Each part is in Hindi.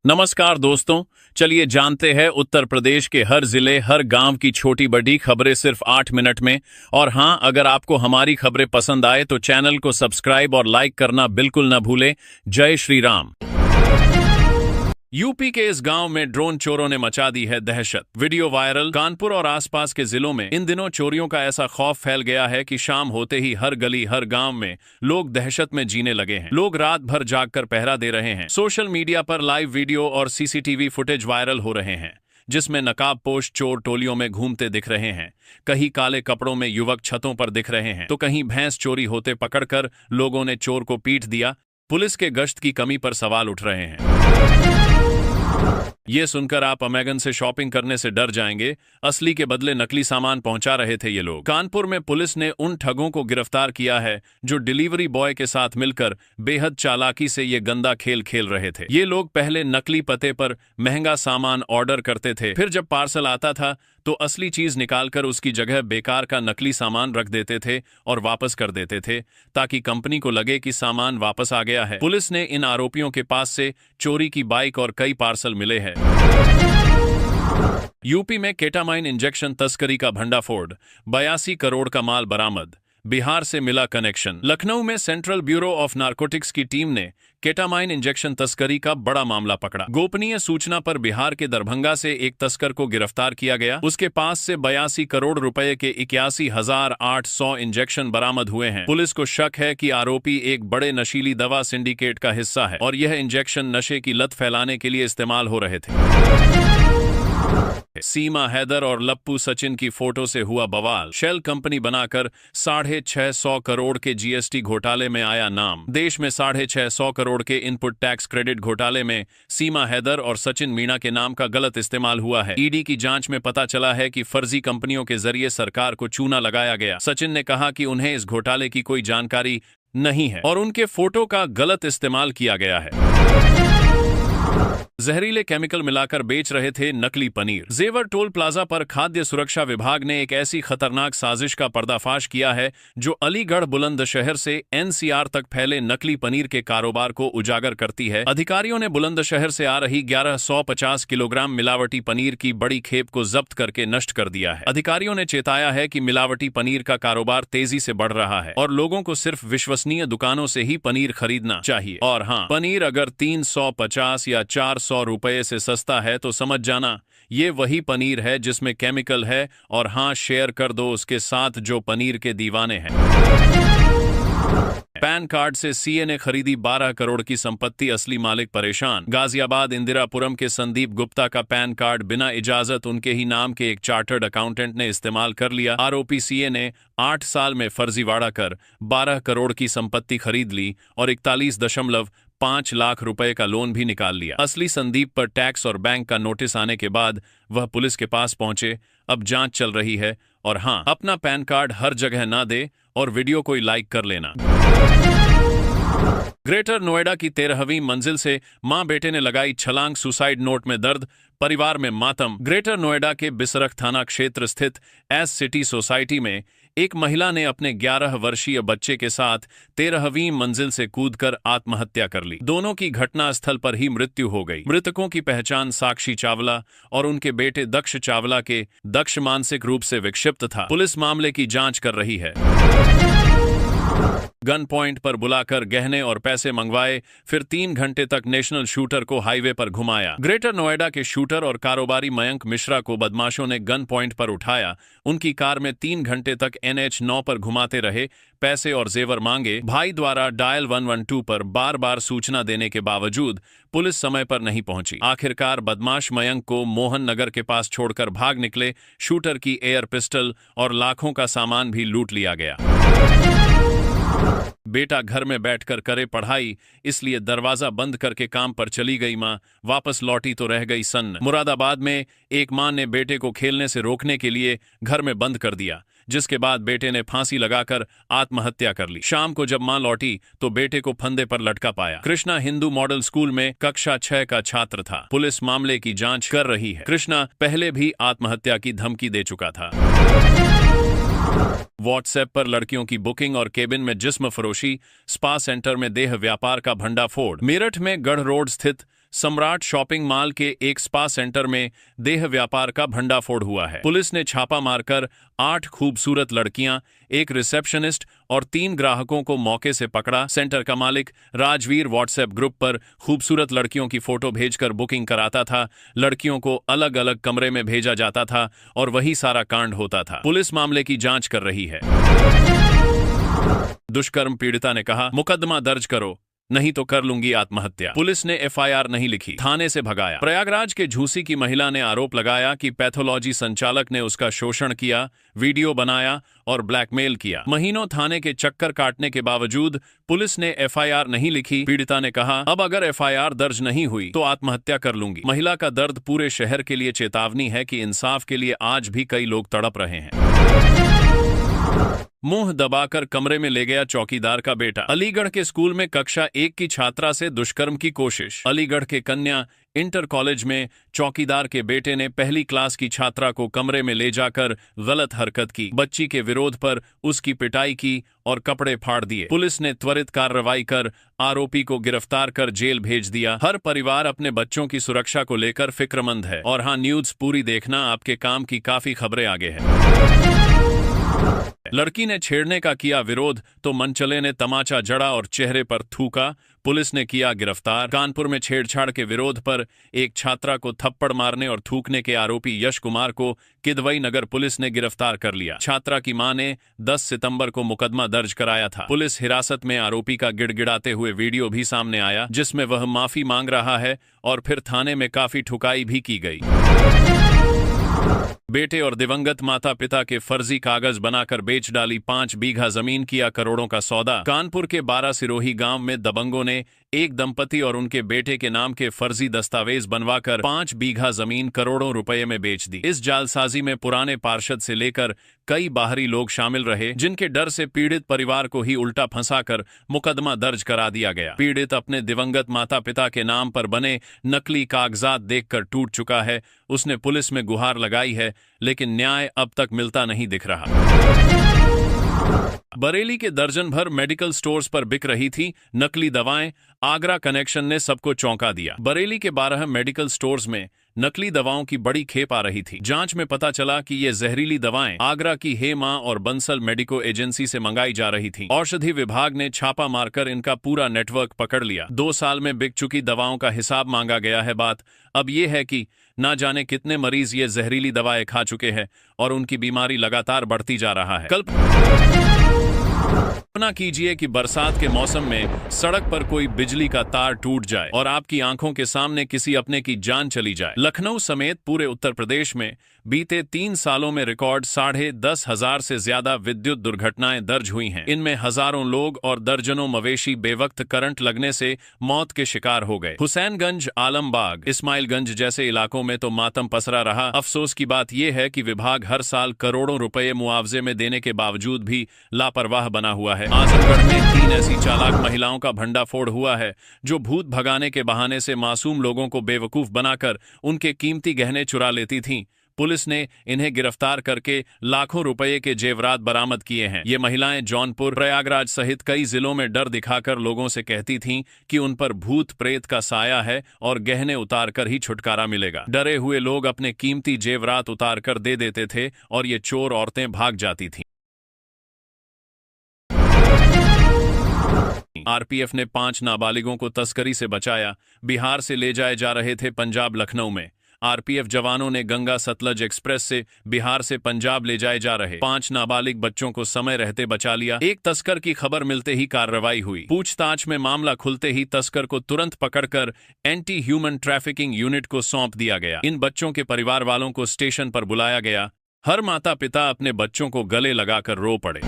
नमस्कार दोस्तों, चलिए जानते हैं उत्तर प्रदेश के हर जिले हर गांव की छोटी बड़ी खबरें सिर्फ 8 मिनट में। और हाँ, अगर आपको हमारी खबरें पसंद आए तो चैनल को सब्सक्राइब और लाइक करना बिल्कुल न भूलें। जय श्री राम। यूपी के इस गांव में ड्रोन चोरों ने मचा दी है दहशत। Video viral. कानपुर और आसपास के जिलों में इन दिनों चोरियों का ऐसा खौफ फैल गया है कि शाम होते ही हर गली हर गांव में लोग दहशत में जीने लगे हैं। लोग रात भर जागकर पहरा दे रहे हैं। सोशल मीडिया पर लाइव वीडियो और सीसीटीवी फुटेज वायरल हो रहे हैं जिसमें नकाबपोश चोर टोलियों में घूमते दिख रहे हैं। कहीं काले कपड़ों में युवक छतों पर दिख रहे हैं तो कहीं भैंस चोरी होते पकड़कर लोगों ने चोर को पीट दिया। पुलिस के गश्त की कमी पर सवाल उठ रहे हैं। ये सुनकर आप अमेजन से शॉपिंग करने से डर जाएंगे। असली के बदले नकली सामान पहुंचा रहे थे ये लोग। कानपुर में पुलिस ने उन ठगों को गिरफ्तार किया है जो डिलीवरी बॉय के साथ मिलकर बेहद चालाकी से ये गंदा खेल खेल रहे थे। ये लोग पहले नकली पते पर महंगा सामान ऑर्डर करते थे, फिर जब पार्सल आता था तो असली चीज निकालकर उसकी जगह बेकार का नकली सामान रख देते थे और वापस कर देते थे ताकि कंपनी को लगे कि सामान वापस आ गया है। पुलिस ने इन आरोपियों के पास से चोरी की बाइक और कई पार्सल मिले हैं। यूपी में केटामाइन इंजेक्शन तस्करी का भंडाफोड़, 82 करोड़ का माल बरामद। बिहार से मिला कनेक्शन। लखनऊ में सेंट्रल ब्यूरो ऑफ नारकोटिक्स की टीम ने केटामाइन इंजेक्शन तस्करी का बड़ा मामला पकड़ा। गोपनीय सूचना पर बिहार के दरभंगा से एक तस्कर को गिरफ्तार किया गया। उसके पास से 82 करोड़ रुपए के 81,800 इंजेक्शन बरामद हुए हैं। पुलिस को शक है कि आरोपी एक बड़े नशीली दवा सिंडिकेट का हिस्सा है और यह इंजेक्शन नशे की लत फैलाने के लिए इस्तेमाल हो रहे थे। सीमा हैदर और लप्पू सचिन की फोटो से हुआ बवाल। शेल कंपनी बनाकर 650 करोड़ के जीएसटी घोटाले में आया नाम। देश में 650 करोड़ के इनपुट टैक्स क्रेडिट घोटाले में सीमा हैदर और सचिन मीणा के नाम का गलत इस्तेमाल हुआ है। ईडी की जांच में पता चला है कि फर्जी कंपनियों के जरिए सरकार को चूना लगाया गया। सचिन ने कहा कि उन्हें इस घोटाले की कोई जानकारी नहीं है और उनके फोटो का गलत इस्तेमाल किया गया है। जहरीले केमिकल मिलाकर बेच रहे थे नकली पनीर। जेवर टोल प्लाजा पर खाद्य सुरक्षा विभाग ने एक ऐसी खतरनाक साजिश का पर्दाफाश किया है जो अलीगढ़ बुलंदशहर से एनसीआर तक फैले नकली पनीर के कारोबार को उजागर करती है। अधिकारियों ने बुलंदशहर से आ रही 1150 किलोग्राम मिलावटी पनीर की बड़ी खेप को जब्त करके नष्ट कर दिया है। अधिकारियों ने चेताया है कि मिलावटी पनीर का कारोबार तेजी से बढ़ रहा है और लोगों को सिर्फ विश्वसनीय दुकानों से ही पनीर खरीदना चाहिए। और हाँ, पनीर अगर 350 या 400 रुपए से सस्ता है तो समझ जाना ये वही पनीर है जिसमें केमिकल है। और हाँ, शेयर कर दो उसके साथ जो पनीर के दीवाने हैं। पैन कार्ड से सीए ने खरीदी 12 करोड़ की संपत्ति, असली मालिक परेशान। गाजियाबाद इंदिरापुरम के संदीप गुप्ता का पैन कार्ड बिना इजाजत उनके ही नाम के एक चार्टर्ड अकाउंटेंट ने इस्तेमाल कर लिया। आरोपी सीए ने 8 साल में फर्जीवाड़ा कर 12 करोड़ की संपत्ति खरीद ली और 41.5 लाख रुपए का लोन भी निकाल लिया। असली संदीप पर टैक्स और बैंक का नोटिस आने के बाद वह पुलिस के पास पहुंचे। अब जांच चल रही है। और हाँ, अपना पैन कार्ड हर जगह ना दे और वीडियो को लाइक कर लेना। ग्रेटर नोएडा की 13वीं मंजिल से मां बेटे ने लगाई छलांग, सुसाइड नोट में दर्द, परिवार में मातम। ग्रेटर नोएडा के बिसरख थाना क्षेत्र स्थित एस सिटी सोसाइटी में एक महिला ने अपने 11 वर्षीय बच्चे के साथ 13वीं मंजिल से कूदकर आत्महत्या कर ली। दोनों की घटनास्थल पर ही मृत्यु हो गई। मृतकों की पहचान साक्षी चावला और उनके बेटे दक्ष चावला के। दक्ष मानसिक रूप से विक्षिप्त था। पुलिस मामले की जांच कर रही है। गन पॉइंट पर बुलाकर गहने और पैसे मंगवाए, फिर 3 घंटे तक नेशनल शूटर को हाईवे पर घुमाया। ग्रेटर नोएडा के शूटर और कारोबारी मयंक मिश्रा को बदमाशों ने गन पॉइंट पर उठाया। उनकी कार में 3 घंटे तक NH9 पर घुमाते रहे, पैसे और जेवर मांगे। भाई द्वारा डायल 112 पर बार बार सूचना देने के बावजूद पुलिस समय पर नहीं पहुंची। आखिरकार बदमाश मयंक को मोहन नगर के पास छोड़कर भाग निकले। शूटर की एयर पिस्टल और लाखों का सामान भी लूट लिया गया। बेटा घर में बैठकर करे पढ़ाई, इसलिए दरवाजा बंद करके काम पर चली गई मां। वापस लौटी तो रह गई सन्न। मुरादाबाद में एक मां ने बेटे को खेलने से रोकने के लिए घर में बंद कर दिया, जिसके बाद बेटे ने फांसी लगाकर आत्महत्या कर ली। शाम को जब मां लौटी तो बेटे को फंदे पर लटका पाया। कृष्णा हिंदू मॉडल स्कूल में कक्षा 6 का छात्र था। पुलिस मामले की जांच कर रही है। कृष्णा पहले भी आत्महत्या की धमकी दे चुका था। व्हाट्सएप पर लड़कियों की बुकिंग और केबिन में जिस्म फरोशी, स्पा सेंटर में देह व्यापार का भंडाफोड़। मेरठ में गढ़ रोड स्थित सम्राट शॉपिंग मॉल के एक स्पा सेंटर में देह व्यापार का भंडाफोड़ हुआ है। पुलिस ने छापा मारकर 8 खूबसूरत लड़कियां, एक रिसेप्शनिस्ट और 3 ग्राहकों को मौके से पकड़ा। सेंटर का मालिक राजवीर व्हाट्सएप ग्रुप पर खूबसूरत लड़कियों की फोटो भेजकर बुकिंग कराता था। लड़कियों को अलग अलग कमरे में भेजा जाता था और वही सारा कांड होता था। पुलिस मामले की जांच कर रही है। दुष्कर्म पीड़िता ने कहा, मुकदमा दर्ज करो, नहीं तो कर लूंगी आत्महत्या। पुलिस ने एफआईआर नहीं लिखी, थाने से भगाया। प्रयागराज के झूसी की महिला ने आरोप लगाया कि पैथोलॉजी संचालक ने उसका शोषण किया, वीडियो बनाया और ब्लैकमेल किया। महीनों थाने के चक्कर काटने के बावजूद पुलिस ने एफआईआर नहीं लिखी। पीड़िता ने कहा, अब अगर एफआईआर दर्ज नहीं हुई तो आत्महत्या कर लूंगी। महिला का दर्द पूरे शहर के लिए चेतावनी है कि इंसाफ के लिए आज भी कई लोग तड़प रहे हैं। मुंह दबाकर कमरे में ले गया चौकीदार का बेटा। अलीगढ़ के स्कूल में कक्षा 1 की छात्रा से दुष्कर्म की कोशिश। अलीगढ़ के कन्या इंटर कॉलेज में चौकीदार के बेटे ने पहली क्लास की छात्रा को कमरे में ले जाकर गलत हरकत की। बच्ची के विरोध पर उसकी पिटाई की और कपड़े फाड़ दिए। पुलिस ने त्वरित कार्रवाई कर आरोपी को गिरफ्तार कर जेल भेज दिया। हर परिवार अपने बच्चों की सुरक्षा को लेकर फिक्रमंद है। और हाँ, न्यूज़ पूरी देखना, आपके काम की काफी खबरें आगे है। लड़की ने छेड़ने का किया विरोध तो मनचले ने तमाचा जड़ा और चेहरे पर थूका। पुलिस ने किया गिरफ्तार। कानपुर में छेड़छाड़ के विरोध पर एक छात्रा को थप्पड़ मारने और थूकने के आरोपी यश कुमार को किदवई नगर पुलिस ने गिरफ्तार कर लिया। छात्रा की मां ने 10 सितंबर को मुकदमा दर्ज कराया था। पुलिस हिरासत में आरोपी का गिड़गिड़ाते हुए वीडियो भी सामने आया, जिसमें वह माफी मांग रहा है और फिर थाने में काफी ठुकाई भी की गई। बेटे और दिवंगत माता पिता के फर्जी कागज बनाकर बेच डाली 5 बीघा जमीन, किया करोड़ों का सौदा। कानपुर के 12 सिरोही गांव में दबंगों ने एक दंपति और उनके बेटे के नाम के फर्जी दस्तावेज बनवाकर 5 बीघा जमीन करोड़ों रुपए में बेच दी। इस जालसाजी में पुराने पार्षद से लेकर कई बाहरी लोग शामिल रहे, जिनके डर से पीड़ित परिवार को ही उल्टा फंसाकर मुकदमा दर्ज करा दिया गया। पीड़ित अपने दिवंगत माता पिता के नाम पर बने नकली कागजात देखकर टूट चुका है। उसने पुलिस में गुहार लगाई है, लेकिन न्याय अब तक मिलता नहीं दिख रहा। बरेली के दर्जन भर मेडिकल स्टोर्स पर बिक रही थी नकली दवाएं। आगरा कनेक्शन ने सबको चौंका दिया। बरेली के 12 मेडिकल स्टोर्स में नकली दवाओं की बड़ी खेप आ रही थी। जांच में पता चला कि ये जहरीली दवाएं आगरा की हे मां और बंसल मेडिको एजेंसी से मंगाई जा रही थी। औषधि विभाग ने छापा मारकर इनका पूरा नेटवर्क पकड़ लिया। 2 साल में बिक चुकी दवाओं का हिसाब मांगा गया है। बात अब ये है कि ना जाने कितने मरीज ये जहरीली दवाएं खा चुके हैं और उनकी बीमारी लगातार बढ़ती जा रहा है। कल्पना कीजिए कि बरसात के मौसम में सड़क पर कोई बिजली का तार टूट जाए और आपकी आंखों के सामने किसी अपने की जान चली जाए। लखनऊ समेत पूरे उत्तर प्रदेश में बीते 3 सालों में रिकॉर्ड 10,500 से ज्यादा विद्युत दुर्घटनाएं दर्ज हुई हैं। इनमें हजारों लोग और दर्जनों मवेशी बेवक्त करंट लगने से मौत के शिकार हो गए। हुसैनगंज, आलमबाग, इस्माइलगंज जैसे इलाकों में तो मातम पसरा रहा। अफसोस की बात यह है कि विभाग हर साल करोड़ों रुपए मुआवजे में देने के बावजूद भी लापरवाह बना हुआ है। आजमगढ़ में 3 ऐसी चालाक महिलाओं का भंडाफोड़ हुआ है जो भूत भगाने के बहाने से मासूम लोगों को बेवकूफ बनाकर उनके कीमती गहने चुरा लेती थीं। पुलिस ने इन्हें गिरफ्तार करके लाखों रुपए के जेवरात बरामद किए हैं। ये महिलाएं जौनपुर, प्रयागराज सहित कई जिलों में डर दिखाकर लोगों से कहती थीं कि उन पर भूत प्रेत का साया है और गहने उतारकर ही छुटकारा मिलेगा। डरे हुए लोग अपने कीमती जेवरात उतारकर दे देते थे और ये चोर औरतें भाग जाती थीं। आरपीएफ ने 5 नाबालिगों को तस्करी से बचाया। बिहार से ले जाए जा रहे थे पंजाब लखनऊ में। आरपीएफ जवानों ने गंगा सतलज एक्सप्रेस से बिहार से पंजाब ले जाए जा रहे 5 नाबालिग बच्चों को समय रहते बचा लिया। एक तस्कर की खबर मिलते ही कार्रवाई हुई। पूछताछ में मामला खुलते ही तस्कर को तुरंत पकड़कर एंटी ह्यूमन ट्रैफिकिंग यूनिट को सौंप दिया गया। इन बच्चों के परिवार वालों को स्टेशन पर बुलाया गया। हर माता पिता अपने बच्चों को गले लगाकर रो पड़े।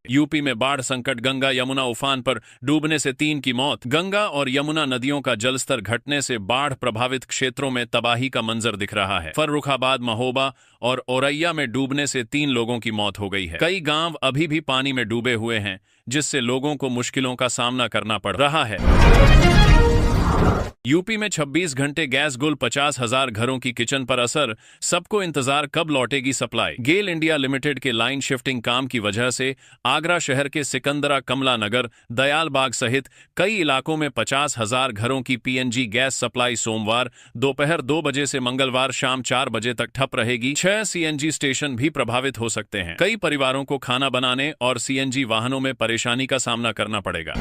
यूपी में बाढ़ संकट, गंगा यमुना उफान पर डूबने से 3 की मौत। गंगा और यमुना नदियों का जलस्तर घटने से बाढ़ प्रभावित क्षेत्रों में तबाही का मंजर दिख रहा है। फर्रुखाबाद, महोबा और औरैया में डूबने से 3 लोगों की मौत हो गई है। कई गांव अभी भी पानी में डूबे हुए हैं, जिससे लोगों को मुश्किलों का सामना करना पड़ रहा है। यूपी में 26 घंटे गैस गुल, 50,000 घरों की किचन पर असर, सबको इंतजार कब लौटेगी सप्लाई। गेल इंडिया लिमिटेड के लाइन शिफ्टिंग काम की वजह से आगरा शहर के सिकंदरा, कमला नगर, दयाल बाग सहित कई इलाकों में 50,000 घरों की पीएनजी गैस सप्लाई सोमवार दोपहर 2 बजे से मंगलवार शाम 4 बजे तक ठप रहेगी। 6 सीएनजी स्टेशन भी प्रभावित हो सकते हैं। कई परिवारों को खाना बनाने और सीएनजी वाहनों में परेशानी का सामना करना पड़ेगा।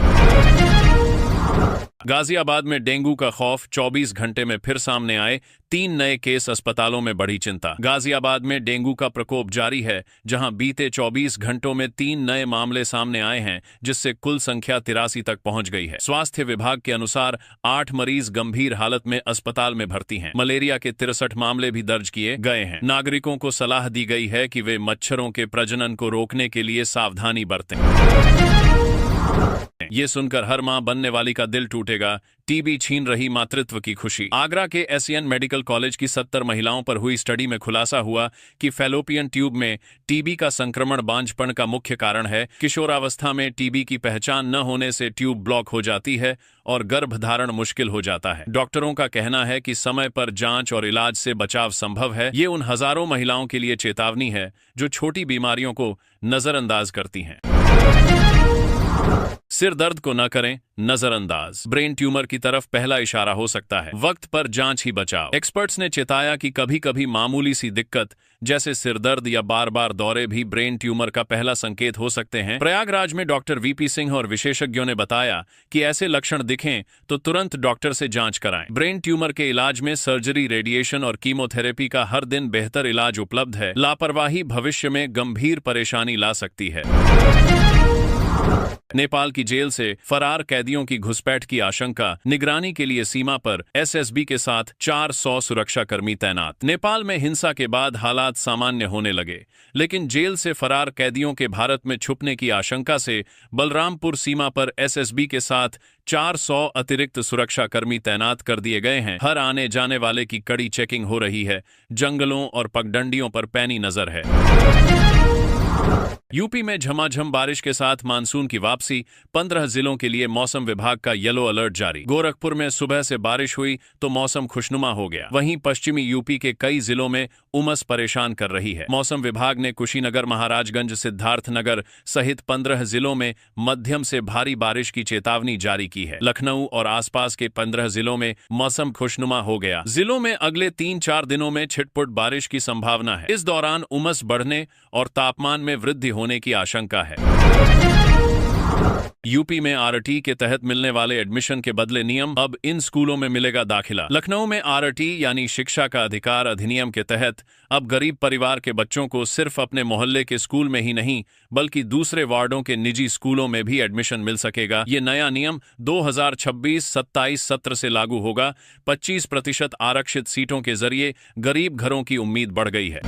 गाजियाबाद में डेंगू का खौफ, 24 घंटे में फिर सामने आए 3 नए केस, अस्पतालों में बढ़ी चिंता। गाजियाबाद में डेंगू का प्रकोप जारी है, जहां बीते 24 घंटों में 3 नए मामले सामने आए हैं, जिससे कुल संख्या 83 तक पहुंच गई है। स्वास्थ्य विभाग के अनुसार 8 मरीज गंभीर हालत में अस्पताल में भर्ती हैं। मलेरिया के 63 मामले भी दर्ज किए गए हैं। नागरिकों को सलाह दी गई है कि वे मच्छरों के प्रजनन को रोकने के लिए सावधानी बरतें। ये सुनकर हर मां बनने वाली का दिल टूटेगा, टीबी छीन रही मातृत्व की खुशी। आगरा के एसएन मेडिकल कॉलेज की 70 महिलाओं पर हुई स्टडी में खुलासा हुआ कि फैलोपियन ट्यूब में टीबी का संक्रमण बांझपन का मुख्य कारण है। किशोरावस्था में टीबी की पहचान न होने से ट्यूब ब्लॉक हो जाती है और गर्भधारण मुश्किल हो जाता है। डॉक्टरों का कहना है कि समय पर जांच और इलाज से बचाव संभव है। ये उन हजारों महिलाओं के लिए चेतावनी है जो छोटी बीमारियों को नजरअंदाज करती हैं। सिर दर्द को न करें नजरअंदाज, ब्रेन ट्यूमर की तरफ पहला इशारा हो सकता है। वक्त पर जांच ही बचाव। एक्सपर्ट्स ने चेताया कि कभी कभी मामूली सी दिक्कत जैसे सिर दर्द या बार बार दौरे भी ब्रेन ट्यूमर का पहला संकेत हो सकते हैं। प्रयागराज में डॉक्टर वीपी सिंह और विशेषज्ञों ने बताया कि ऐसे लक्षण दिखें तो तुरंत डॉक्टर से जांच कराएं। ब्रेन ट्यूमर के इलाज में सर्जरी, रेडिएशन और कीमोथेरेपी का हर दिन बेहतर इलाज उपलब्ध है। लापरवाही भविष्य में गंभीर परेशानी ला सकती है। नेपाल की जेल से फरार कैदियों की घुसपैठ की आशंका, निगरानी के लिए सीमा पर एसएसबी के साथ 400 सुरक्षाकर्मी तैनात। नेपाल में हिंसा के बाद हालात सामान्य होने लगे, लेकिन जेल से फरार कैदियों के भारत में छुपने की आशंका से बलरामपुर सीमा पर एसएसबी के साथ 400 अतिरिक्त सुरक्षाकर्मी तैनात कर दिए गए हैं। हर आने जाने वाले की कड़ी चेकिंग हो रही है। जंगलों और पगडंडियों पर पैनी नजर है। यूपी में झमाझम बारिश के साथ मानसून की वापसी, 15 जिलों के लिए मौसम विभाग का येलो अलर्ट जारी। गोरखपुर में सुबह से बारिश हुई तो मौसम खुशनुमा हो गया। वहीं पश्चिमी यूपी के कई जिलों में उमस परेशान कर रही है। मौसम विभाग ने कुशीनगर, महाराजगंज, सिद्धार्थनगर सहित 15 जिलों में मध्यम से भारी बारिश की चेतावनी जारी की है। लखनऊ और आसपास के 15 जिलों में मौसम खुशनुमा हो गया। जिलों में अगले 3-4 दिनों में छिटपुट बारिश की संभावना है। इस दौरान उमस बढ़ने और तापमान में वृद्धि होने की आशंका है। यूपी में आरटी के तहत मिलने वाले एडमिशन के बदले नियम, अब इन स्कूलों में मिलेगा दाखिला। लखनऊ में आरटी यानी शिक्षा का अधिकार अधिनियम के तहत अब गरीब परिवार के बच्चों को सिर्फ अपने मोहल्ले के स्कूल में ही नहीं बल्कि दूसरे वार्डों के निजी स्कूलों में भी एडमिशन मिल सकेगा। ये नया नियम 2026-27 सत्र से लागू होगा। 25% आरक्षित सीटों के जरिए गरीब घरों की उम्मीद बढ़ गई है।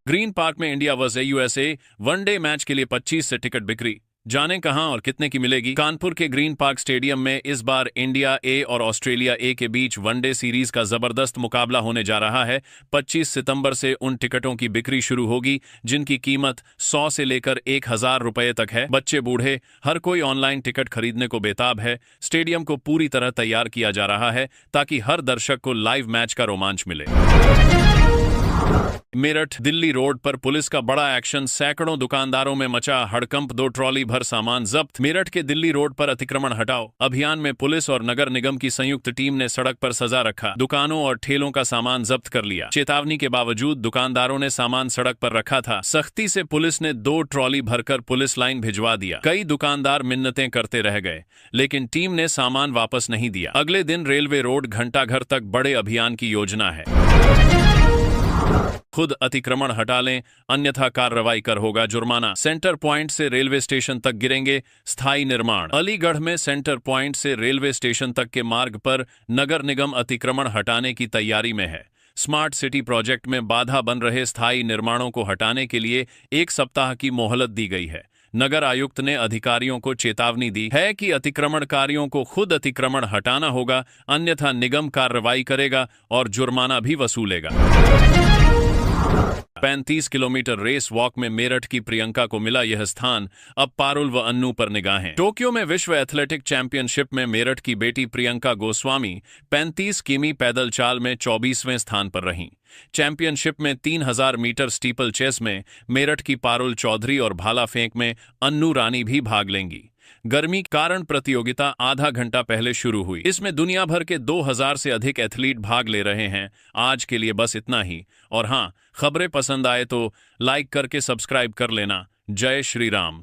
ग्रीन पार्क में India versus USA one day match के लिए 25 से टिकट बिक्री। जाने कहां और कितने की मिलेगी। कानपुर के ग्रीन पार्क स्टेडियम में इस बार इंडिया ए और ऑस्ट्रेलिया ए के बीच वनडे सीरीज का जबरदस्त मुकाबला होने जा रहा है। 25 सितंबर से उन टिकटों की बिक्री शुरू होगी जिनकी कीमत 100 से लेकर 1000 रुपए तक है। बच्चे बूढ़े हर कोई ऑनलाइन टिकट खरीदने को बेताब है। स्टेडियम को पूरी तरह तैयार किया जा रहा है ताकि हर दर्शक को लाइव मैच का रोमांच मिले। मेरठ दिल्ली रोड पर पुलिस का बड़ा एक्शन, सैकड़ों दुकानदारों में मचा हड़कंप, 2 ट्रॉली भर सामान जब्त। मेरठ के दिल्ली रोड पर अतिक्रमण हटाओ अभियान में पुलिस और नगर निगम की संयुक्त टीम ने सड़क पर सजा रखा, दुकानों और ठेलों का सामान जब्त कर लिया। चेतावनी के बावजूद दुकानदारों ने सामान सड़क पर रखा था। सख्ती से पुलिस ने 2 ट्रॉली भरकर पुलिस लाइन भिजवा दिया। कई दुकानदार मिन्नतें करते रह गए, लेकिन टीम ने सामान वापस नहीं दिया। अगले दिन रेलवे रोड घंटाघर तक बड़े अभियान की योजना है। खुद अतिक्रमण हटा लें, अन्यथा कार्रवाई कर होगा जुर्माना। सेंटर पॉइंट से रेलवे स्टेशन तक गिरेंगे स्थायी निर्माण। अलीगढ़ में सेंटर पॉइंट से रेलवे स्टेशन तक के मार्ग पर नगर निगम अतिक्रमण हटाने की तैयारी में है। स्मार्ट सिटी प्रोजेक्ट में बाधा बन रहे स्थायी निर्माणों को हटाने के लिए 1 सप्ताह की मोहलत दी गई है। नगर आयुक्त ने अधिकारियों को चेतावनी दी है कि अतिक्रमणकारियों को खुद अतिक्रमण हटाना होगा, अन्यथा निगम कार्रवाई करेगा और जुर्माना भी वसूलेगा। 35 किलोमीटर रेस वॉक में मेरठ की प्रियंका को मिला यह स्थान। अब पारुल व अन्नू पर निगाहें। टोक्यो में विश्व एथलेटिक चैंपियनशिप में मेरठ की बेटी प्रियंका गोस्वामी 35 किमी पैदल चाल में 24वें स्थान पर रहीं। चैंपियनशिप में 3000 मीटर स्टीपल चेस में मेरठ की पारुल चौधरी और भाला फेंक में अन्नू रानी भी भाग लेंगी। गर्मी कारण प्रतियोगिता आधा घंटा पहले शुरू हुई। इसमें दुनिया भर के 2000 से अधिक एथलीट भाग ले रहे हैं। आज के लिए बस इतना ही। और हाँ, खबरें पसंद आए तो लाइक करके सब्सक्राइब कर लेना। जय श्री राम।